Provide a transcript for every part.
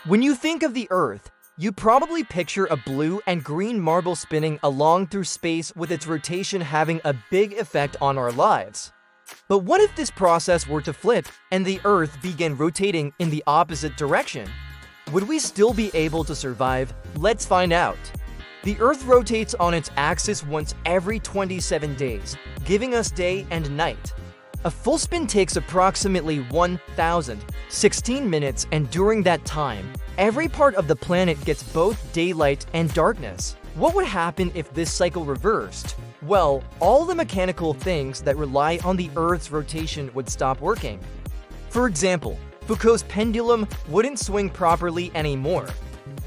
When you think of the Earth, you probably picture a blue and green marble spinning along through space with its rotation having a big effect on our lives. But what if this process were to flip and the Earth began rotating in the opposite direction? Would we still be able to survive? Let's find out. The Earth rotates on its axis once every 27 days, giving us day and night. A full spin takes approximately 1,016 minutes, and during that time, every part of the planet gets both daylight and darkness. What would happen if this cycle reversed? Well, all the mechanical things that rely on the Earth's rotation would stop working. For example, Foucault's pendulum wouldn't swing properly anymore.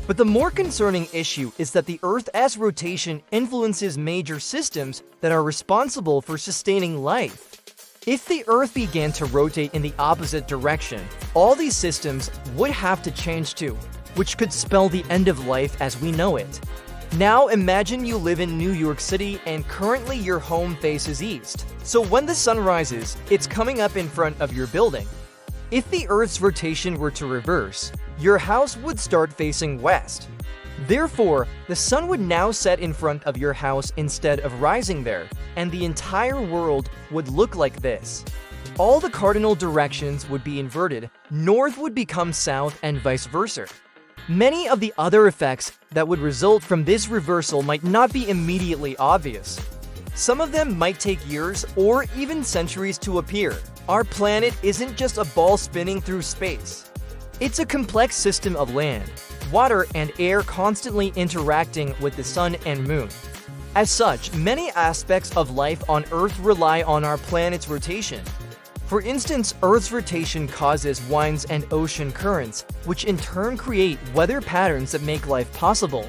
But the more concerning issue is that the Earth's rotation influences major systems that are responsible for sustaining life. If the Earth began to rotate in the opposite direction, all these systems would have to change too, which could spell the end of life as we know it. Now imagine you live in New York City and currently your home faces east. So when the sun rises, it's coming up in front of your building. If the Earth's rotation were to reverse, your house would start facing west. Therefore, the sun would now set in front of your house instead of rising there, and the entire world would look like this. All the cardinal directions would be inverted, north would become south and vice versa. Many of the other effects that would result from this reversal might not be immediately obvious. Some of them might take years or even centuries to appear. Our planet isn't just a ball spinning through space. It's a complex system of land, water, and air constantly interacting with the sun and moon. As such, many aspects of life on Earth rely on our planet's rotation. For instance, Earth's rotation causes winds and ocean currents, which in turn create weather patterns that make life possible.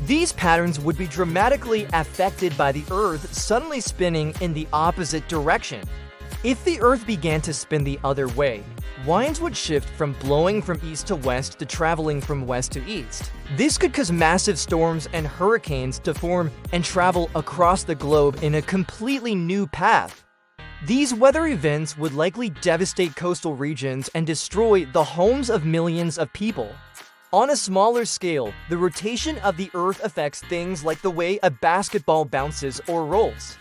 These patterns would be dramatically affected by the Earth suddenly spinning in the opposite direction. If the Earth began to spin the other way, winds would shift from blowing from east to west to traveling from west to east. This could cause massive storms and hurricanes to form and travel across the globe in a completely new path. These weather events would likely devastate coastal regions and destroy the homes of millions of people. On a smaller scale, the rotation of the Earth affects things like the way a basketball bounces or rolls.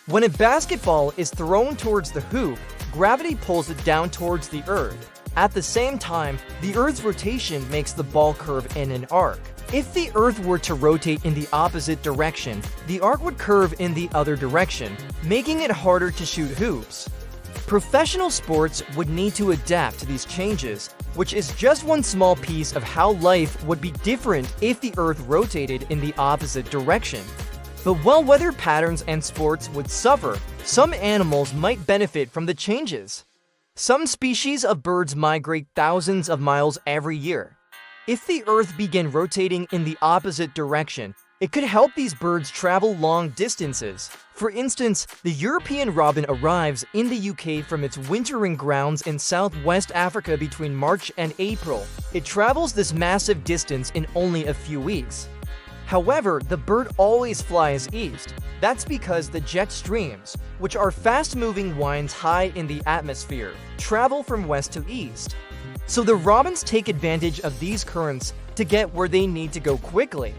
When a basketball is thrown towards the hoop, gravity pulls it down towards the Earth. At the same time, the Earth's rotation makes the ball curve in an arc. If the Earth were to rotate in the opposite direction, the arc would curve in the other direction, making it harder to shoot hoops. Professional sports would need to adapt to these changes, which is just one small piece of how life would be different if the Earth rotated in the opposite direction. But while weather patterns and sports would suffer, some animals might benefit from the changes. Some species of birds migrate thousands of miles every year. If the Earth began rotating in the opposite direction, it could help these birds travel long distances. For instance, the European robin arrives in the UK from its wintering grounds in southwest Africa between March and April. It travels this massive distance in only a few weeks. However, the bird always flies east. That's because the jet streams, which are fast-moving winds high in the atmosphere, travel from west to east. So the robins take advantage of these currents to get where they need to go quickly.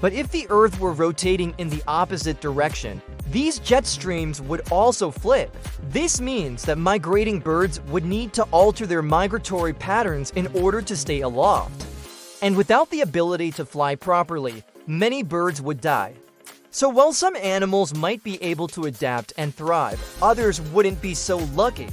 But if the Earth were rotating in the opposite direction, these jet streams would also flip. This means that migrating birds would need to alter their migratory patterns in order to stay aloft. And without the ability to fly properly, many birds would die. So while some animals might be able to adapt and thrive, others wouldn't be so lucky.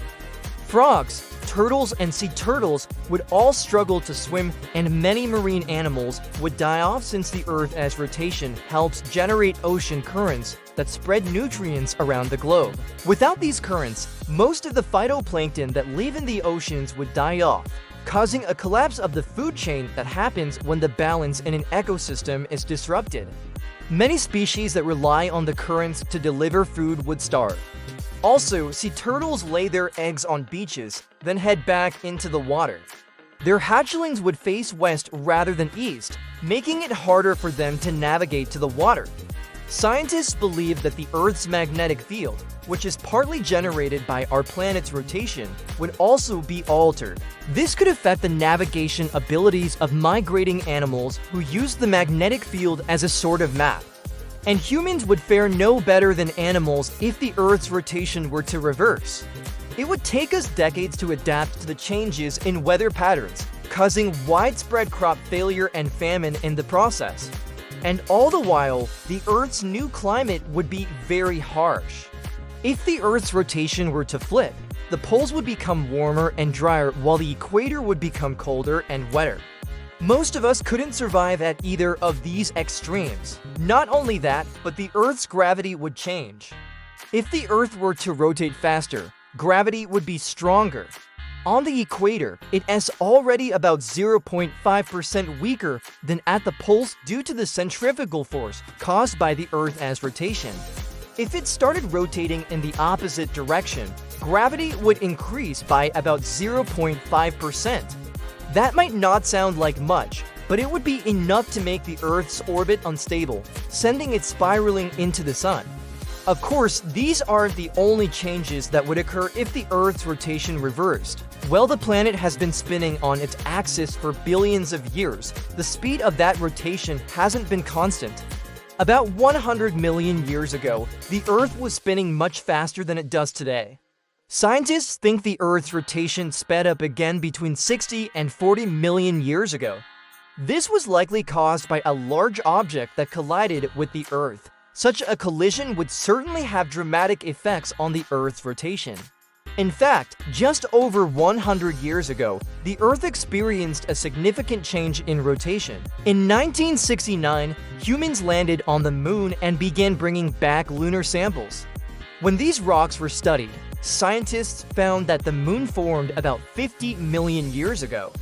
Frogs, turtles, and sea turtles would all struggle to swim, and many marine animals would die off since the Earth's rotation helps generate ocean currents that spread nutrients around the globe. Without these currents, most of the phytoplankton that live in the oceans would die off, causing a collapse of the food chain that happens when the balance in an ecosystem is disrupted. Many species that rely on the currents to deliver food would starve. Also, sea turtles lay their eggs on beaches, then head back into the water. Their hatchlings would face west rather than east, making it harder for them to navigate to the water. Scientists believe that the Earth's magnetic field, which is partly generated by our planet's rotation, would also be altered. This could affect the navigation abilities of migrating animals who use the magnetic field as a sort of map. And humans would fare no better than animals if the Earth's rotation were to reverse. It would take us decades to adapt to the changes in weather patterns, causing widespread crop failure and famine in the process. And all the while, the Earth's new climate would be very harsh. If the Earth's rotation were to flip, the poles would become warmer and drier while the equator would become colder and wetter. Most of us couldn't survive at either of these extremes. Not only that, but the Earth's gravity would change. If the Earth were to rotate faster, gravity would be stronger. On the equator, it is already about 0.5% weaker than at the poles due to the centrifugal force caused by the Earth's rotation. If it started rotating in the opposite direction, gravity would increase by about 0.5%. That might not sound like much, but it would be enough to make the Earth's orbit unstable, sending it spiraling into the sun. Of course, these aren't the only changes that would occur if the Earth's rotation reversed. While the planet has been spinning on its axis for billions of years, the speed of that rotation hasn't been constant. About 100 million years ago, the Earth was spinning much faster than it does today. Scientists think the Earth's rotation sped up again between 60 and 40 million years ago. This was likely caused by a large object that collided with the Earth. Such a collision would certainly have dramatic effects on the Earth's rotation. In fact, just over 100 years ago, the Earth experienced a significant change in rotation. In 1969, humans landed on the Moon and began bringing back lunar samples. When these rocks were studied, scientists found that the Moon formed about 50 million years ago.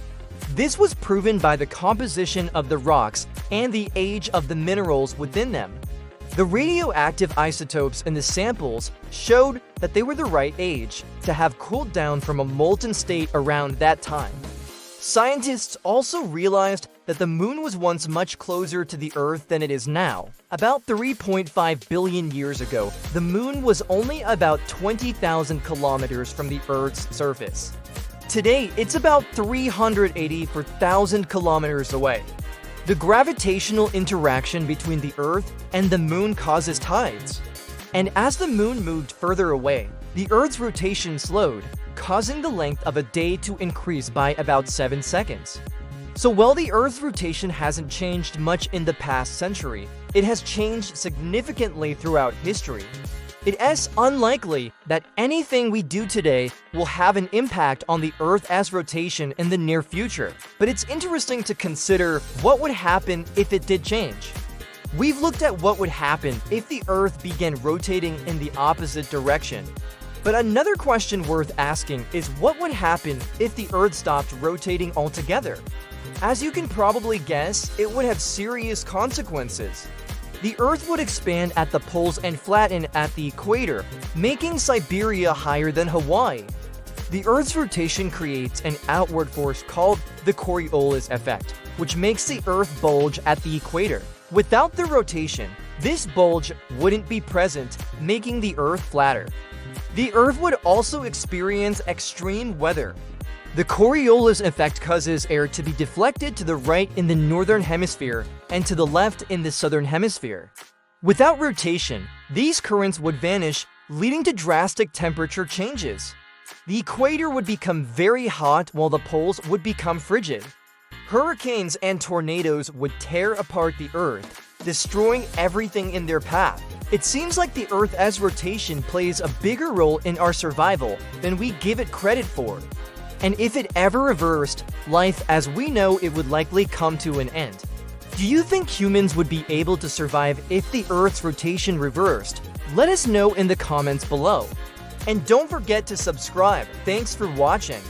This was proven by the composition of the rocks and the age of the minerals within them. The radioactive isotopes in the samples showed that they were the right age to have cooled down from a molten state around that time. Scientists also realized that the Moon was once much closer to the Earth than it is now. About 3.5 billion years ago, the Moon was only about 20,000 kilometers from the Earth's surface. Today, it's about 384,000 kilometers away. The gravitational interaction between the Earth and the Moon causes tides. And as the Moon moved further away, the Earth's rotation slowed, causing the length of a day to increase by about 7 seconds. So while the Earth's rotation hasn't changed much in the past century, it has changed significantly throughout history. It is unlikely that anything we do today will have an impact on the Earth's rotation in the near future, but it's interesting to consider what would happen if it did change. We've looked at what would happen if the Earth began rotating in the opposite direction. But another question worth asking is what would happen if the Earth stopped rotating altogether? As you can probably guess, it would have serious consequences. The Earth would expand at the poles and flatten at the equator, making Siberia higher than Hawaii. The Earth's rotation creates an outward force called the Coriolis effect, which makes the Earth bulge at the equator. Without the rotation, this bulge wouldn't be present, making the Earth flatter. The Earth would also experience extreme weather. The Coriolis effect causes air to be deflected to the right in the northern hemisphere and to the left in the southern hemisphere. Without rotation, these currents would vanish, leading to drastic temperature changes. The equator would become very hot while the poles would become frigid. Hurricanes and tornadoes would tear apart the Earth, destroying everything in their path. It seems like the Earth's rotation plays a bigger role in our survival than we give it credit for. And if it ever reversed, life as we know it would likely come to an end. Do you think humans would be able to survive if the Earth's rotation reversed? Let us know in the comments below. And don't forget to subscribe. Thanks for watching.